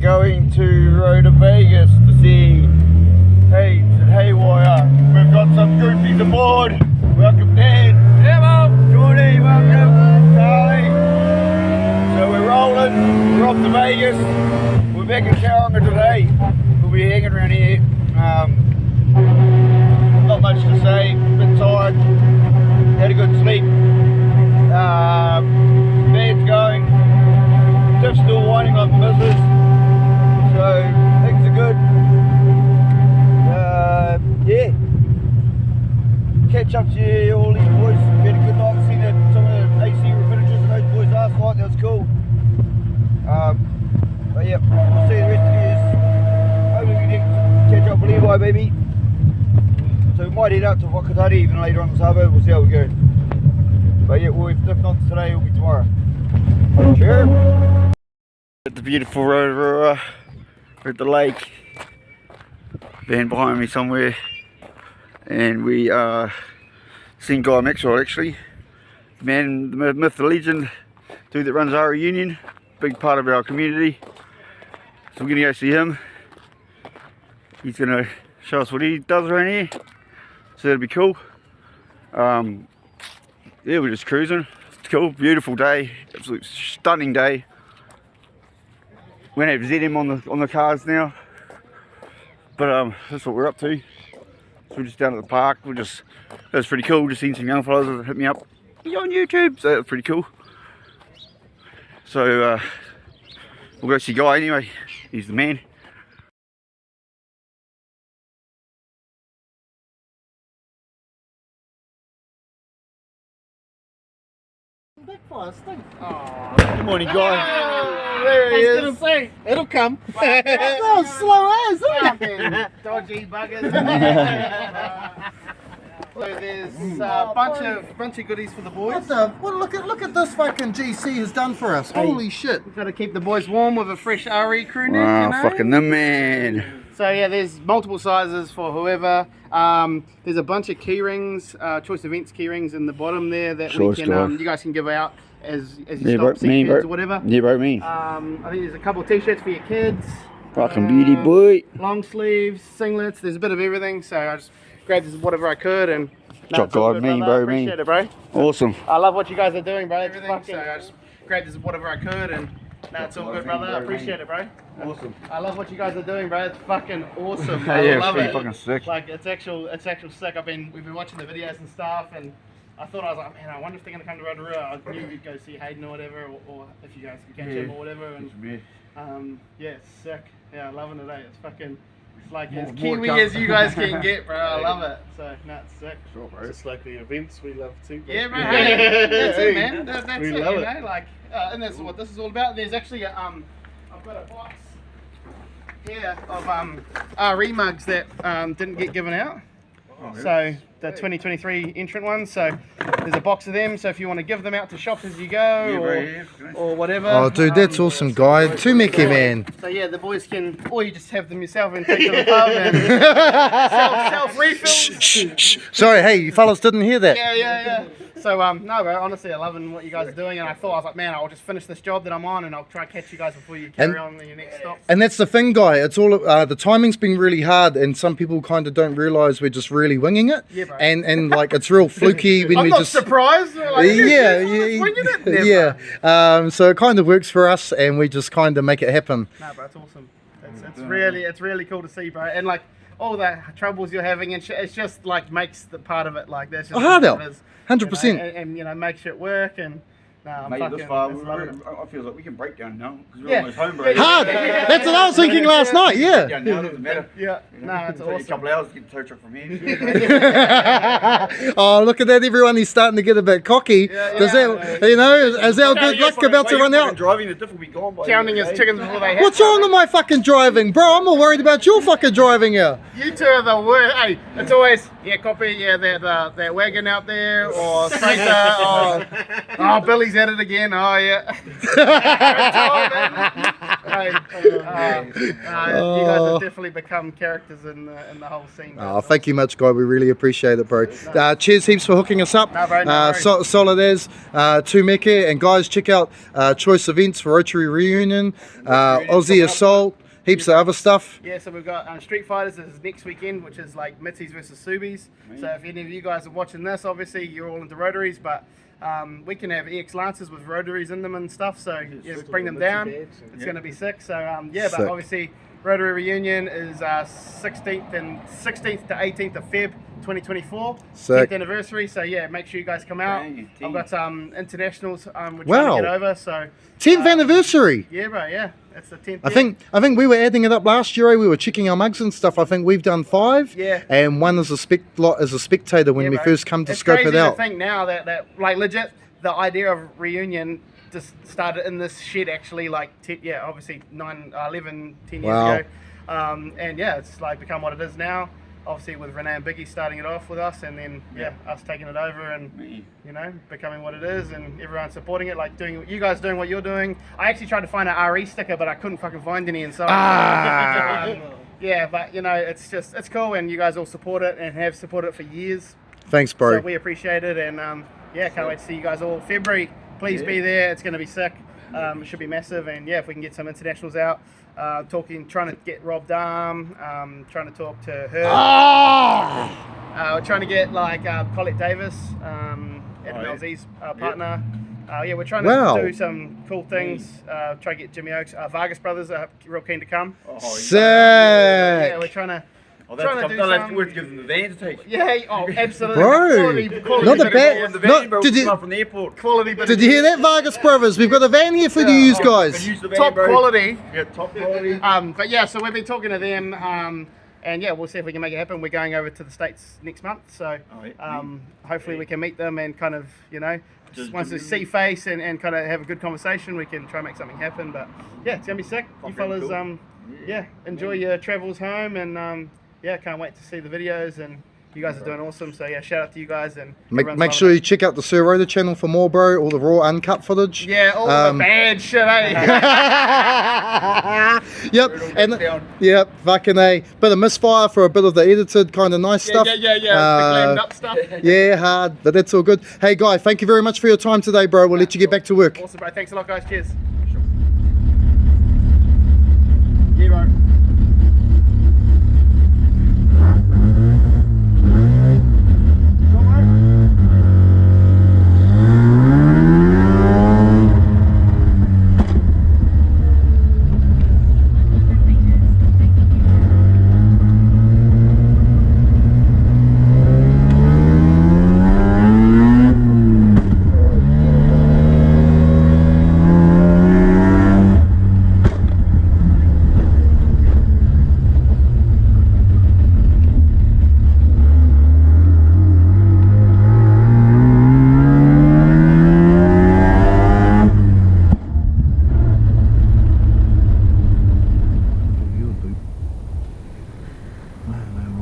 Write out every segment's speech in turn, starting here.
Going to Rota Vegas to see Hayes and Haywire. We've got some groupies aboard. Welcome Dan. Yeah, Mum. Jordy, welcome. Charlie. So we're rolling. We're off to Vegas. We're back in Tauranga today. We'll be hanging around here. Not much to say. A bit tired. Had a good sleep. Dad's going. Tiff's still winding up missus. So things are good. Yeah. Catch up to all these boys. We had a good night. Seen some of the AC refrigerators and those boys last night. That was cool. But yeah, we'll see the rest of the years. Hopefully we can catch up with Levi, baby. So we might head out to Wakatari even later on this harbour. We'll see how we go. But yeah, well, if not today, it'll be tomorrow. Sure. At the beautiful Rotorua. We're at the lake. Van behind me somewhere. And we are seeing Guy Maxwell actually. The man, the myth, the legend, dude that runs our union. Big part of our community. So we're going to go see him. He's going to show us what he does around here. So that'll be cool. Yeah, we're just cruising. It's cool, beautiful day. Absolute stunning day. We're going to have ZM on the cars now, but that's what we're up to. So we're just down at the park. It was pretty cool. Just seen some young fellas that hit me up. You're on YouTube, so that's pretty cool. So we'll go see Guy anyway. He's the man. Good morning, Guy. There he is. I was going to say, it'll come. That was slow as, dodgy buggers. So there's a bunch of goodies for the boys. Look at this fucking GC has done for us. Holy shit. We've got to keep the boys warm with a fresh RE crew neck, Wow, you know? fucking the man. So yeah, there's multiple sizes for whoever. There's a bunch of key rings, choice events key rings in the bottom there that we can, you guys can give out as you stop seeing kids or whatever. Yeah, bro, me. I think there's a couple of t-shirts for your kids. Fucking beauty boy. Long sleeves, singlets, there's a bit of everything. So I just grabbed whatever I could and Chop God, me, bro, appreciate it, bro. Awesome. I love what you guys are doing, bro. Everything. So I just grabbed whatever I could and Nah, it's all good, brother. I appreciate it, bro. Awesome. I love what you guys are doing, bro. It's fucking awesome. Yeah, I it's love pretty it. fucking sick. Like it's actual sick. We've been watching the videos and stuff, and I thought, I was like, man, I wonder if they're gonna come to Rotorua. I knew we'd go see Hayden or whatever, or if you guys can catch him or whatever. And yeah, it's sick. Yeah, loving it. It's fucking. It's like as Kiwi as you guys can get, bro. I love it. So, no, it's sick. Sure, bro. Just like the events we love too. Bro. Yeah, bro. That's it, man. That's We it, love you it. know? Like, and that's what this is all about. There's actually a, I've got a box here of RE mugs that didn't get given out. So the 2023 entrant ones. So there's a box of them. So if you want to give them out to shops as you go, or whatever. Oh, dude, that's awesome, guy. Tumeke, man. So yeah, the boys can, or you just have them yourself and take to the pub and self refills. Sorry, hey, you fellas didn't hear that. Yeah. So no, bro. Honestly, I'm loving what you guys are doing, and I was like, man, I'll just finish this job that I'm on, and I'll try to catch you guys before you carry on to your next stop. And that's the thing, guy. It's all the timing's been really hard, and some people kind of don't realise we're just really winging it. Yeah, bro. And like it's real fluky when I'm we not just. surprised. Like, Yeah. So it kind of works for us, and we just kind of make it happen. No, bro, it's awesome. It's really cool to see, bro. And like all the troubles you're having and shit, it's just like makes the part of it like that's just hard out. 100%. And you know, makes it work and. Nah, I'm Mate, fucking, this far, loving it. I feel like we can break down now because we're Yeah. almost home, bro. Hard. That's what I was thinking last night. Break Yeah. down now, doesn't matter. Yeah. No, it's Take a awesome. couple hours to get the tow truck from here. Oh, look at that! Everyone, he's starting to get a bit cocky. Does that, you know, is our good luck about to run out? Driving, the diff will be gone by Counting the his day. chickens before they hatch. What's wrong with my fucking driving, bro? I'm more worried about your fucking driving here. You two are the worst. Hey, it's always copy that wagon out there or Sater or oh Billy's at it again. Oh yeah. You guys have definitely become characters in the whole scene. Oh, thank you much, guy. We really appreciate it, bro. Cheers heaps for hooking us up. No, bro, no worries. Solid as Tumeke. And guys, check out Choice Events for Rotary Reunion, Aussie Assault, heaps of other stuff. Yeah, so we've got Street Fighters is next weekend, which is like Mitzies versus Subies. So if any of you guys are watching this, obviously you're all into Rotaries, but we can have EX Lancers with Rotaries in them and stuff, so yeah, bring them down. It's going to be sick. So yeah, but Sick. obviously Rotary Reunion is 16th to 18th of Feb 2024, Sick. 10th anniversary. So yeah, make sure you guys come out. Dang, I've got some internationals we're trying Wow. to get over. So 10th anniversary. yeah, bro, yeah, it's the 10th. I think we were adding it up last year. We were checking our mugs and stuff. I think we've done 5. Yeah. And one is a spectator when we bro. first come to It's scope crazy it out. to think now that like legit the idea of reunion just started in this shed actually like obviously 10 years Wow. ago, and yeah, it's like become what it is now. Obviously with Renee and Biggie starting it off with us, and then us taking it over and becoming what it is, and everyone supporting it, like you guys doing what you're doing. I actually tried to find an RE sticker, but I couldn't fucking find any inside. Yeah, but you know, it's cool, and you guys all support it and have supported it for years. Thanks, bro. So we appreciate it, and can't wait to see you guys all. February, please be there. It's going to be sick. It should be massive, and yeah, if we can get some internationals out, trying to get Rob Darm, trying to talk to her. We're trying to get like Colette Davis, Adam LZ's partner. We're trying to do some cool things. Try to get Jimmy Oakes, Vargas brothers are real keen to come. Sick. Yeah, we're trying to. We're to give them the van to take. Yeah, absolutely. Bro, Quality not a bit of bad. van. Van, bro, did you- come from the airport. Quality bit Did you hear that, Vargas brothers? We've got a van here for you guys. Use the van, Top bro. quality. Yeah, top quality. But yeah, so we've been talking to them, and yeah, we'll see if we can make it happen. We're going over to the States next month, so hopefully we can meet them and kind of, just once they see face and kind of have a good conversation, we can try and make something happen. But yeah, it's gonna be sick. You fellas, enjoy your travels home, and can't wait to see the videos, and you guys are doing awesome. So yeah, shout out to you guys, and Make sure you check out the Sir Rota channel for more, bro. All the raw uncut footage. Yeah, all the bad shit, eh? Yep, fucking a bit of misfire for a bit of the edited kind of nice stuff. The glammed up stuff. Yeah, hard, but that's all good. Hey, Guy, thank you very much for your time today, bro. We'll let you get back to work. Awesome, bro. Thanks a lot, guys. Cheers. Yeah, bro.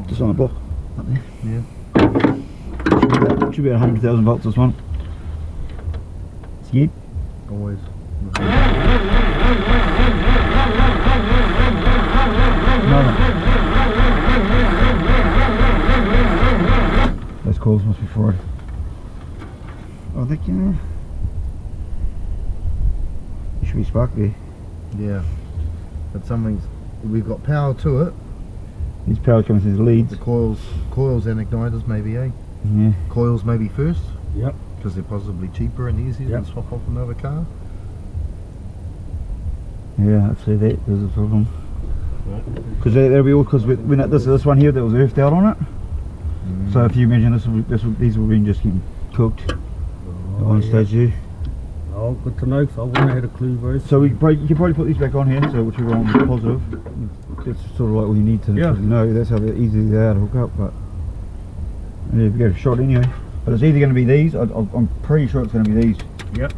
Just on the block. Up there. Yeah. Should be about 100,000 volts this one. Scared? Always. No. Those coils must be fried. I think, you know, it should be sparkly. Yeah. But something's, we've got power to it. These power coming through the leads. The coils and igniters maybe, eh? Yeah. Coils maybe first, Yep. because they're possibly cheaper and easier Yep. than swap off another car. Yeah, I'd say that there's a problem. Right. Because there'll be all, because when this one here that was earthed out on it. So if you imagine these will be just getting cooked at one stage here. Oh, good to know, because I wouldn't have had a clue, bro. So you can probably put these back on here, so whichever one is positive. That's sort of like all you need to know. That's how easy they are to hook up. But yeah, we get a shot anyway. But it's either going to be these. I'm pretty sure it's going to be these. Yep.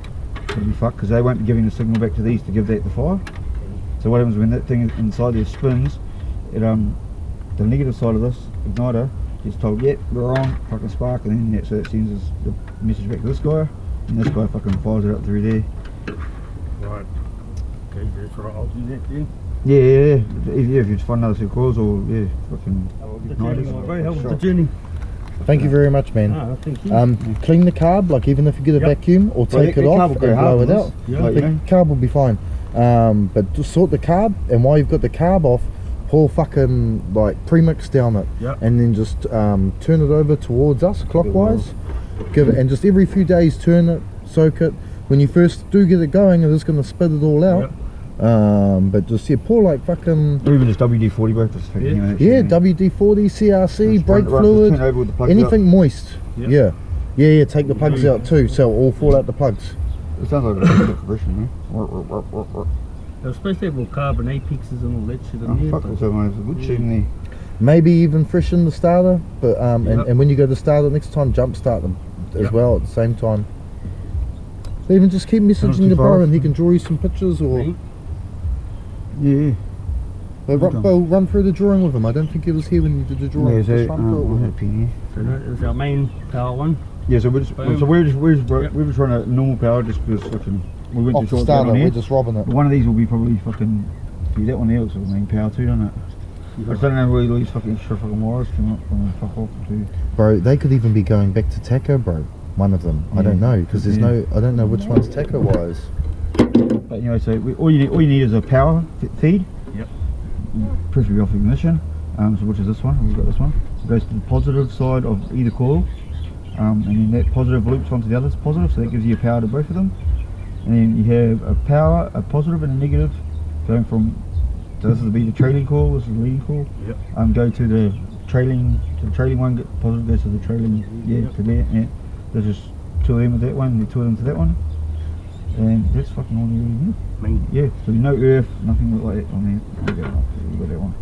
It'll be fucked because they won't be giving the signal back to these to give that the fire. So what happens when that thing inside there spins? It the negative side of this igniter gets told, yep, we're on, fucking spark, and then so it sends us the message back to this guy, and this guy fucking fires it up through there. Right. Okay, that's right. I'll do that then. Yeah. If you just find another set of coils or fucking The igniters. journey, bro. How was the journey? Thank you very much, man. Ah, thank you. Clean the carb, like even if you get a vacuum, or take it off and blow it out. Like, The carb will be fine. But just sort the carb, and while you've got the carb off, pour fucking like premix down it, and then just turn it over towards us clockwise. Give it, and just every few days turn it, soak it. When you first do get it going, it's just gonna spit it all out. But just pour like fucking, or even just WD-40 bro, just WD-40, CRC, brake fluid, anything moist. Yeah. Take the plugs out too, so it'll all fall out the plugs. It sounds like a good compression, man. They're supposed to have all carbon apexes and all that shit in there. Fuck, so it's a good shooting there. Maybe even freshen the starter, but and when you go to start it next time, jump start them as well at the same time. So even just keep messaging the bro and he can draw you some pictures or But run through the drawing with him. I don't think he was here when you did the drawing. Yeah, so Just run through it with him. So that is our main power one. Yeah, so we're just trying to normal power just because fucking we went Off to the short starter, on here. we're just robbing it. But one of these will be probably fucking that one there looks like main power too, doesn't it? I just don't know where these fucking extra fucking wires come up from. Fuck off to. Bro, they could even be going back to taco, bro. One of them. I don't know because there's no. I don't know which one's taco wires. But you know, so all you need is a power feed. Yep. Preferably off ignition. So which is this one? We've got this one. It goes to the positive side of either coil. And then that positive loops onto the other positive, so that gives you a power to both of them. And then you have a power, a positive and a negative going from, so this will be the trailing coil, this is the leading coil. Yep. Go to the trailing one, positive goes to the trailing, to there, There's just two of them with that one, and two of them to that one. And that's fucking all you really need. Yeah, so no earth, nothing like that on there. We've got that one.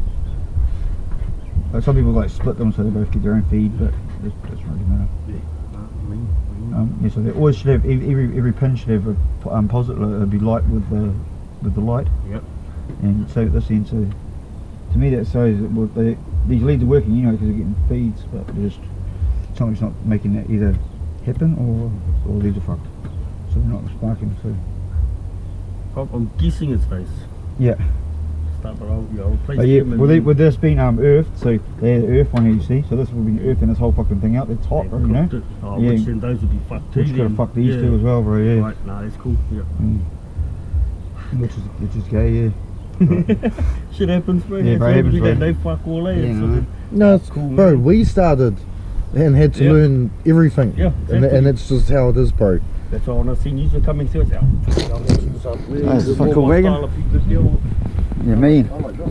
Some people like split them so they both get their own feed, but that doesn't really matter. So they always should have, every pin should have a positive, be light with the light. Yep. And so this end, so to me that shows that these leads are working, you know, because they're getting feeds, but they're just something's not making that either happen or leads are fucked. So they're not sparking. So I'm guessing it's face. yeah. With this being earthed, so the earth one here you see, so this will be earthing this whole fucking thing out. It's hot, you know. Which then those would be fucked too. Which gotta fuck these two as well, bro. Yeah. Right, no, that's cool. Yeah. Which is gay, Shit happens, bro. Yeah, bro, happens, bro. They fuck all that. Yeah, no, it's cool, bro. Man. We started and had to learn everything. Yeah, exactly. and it's just how it is, bro. That's all. When I seen you coming to us out. That's a fucking wagon. Yeah, mean. Oh my god.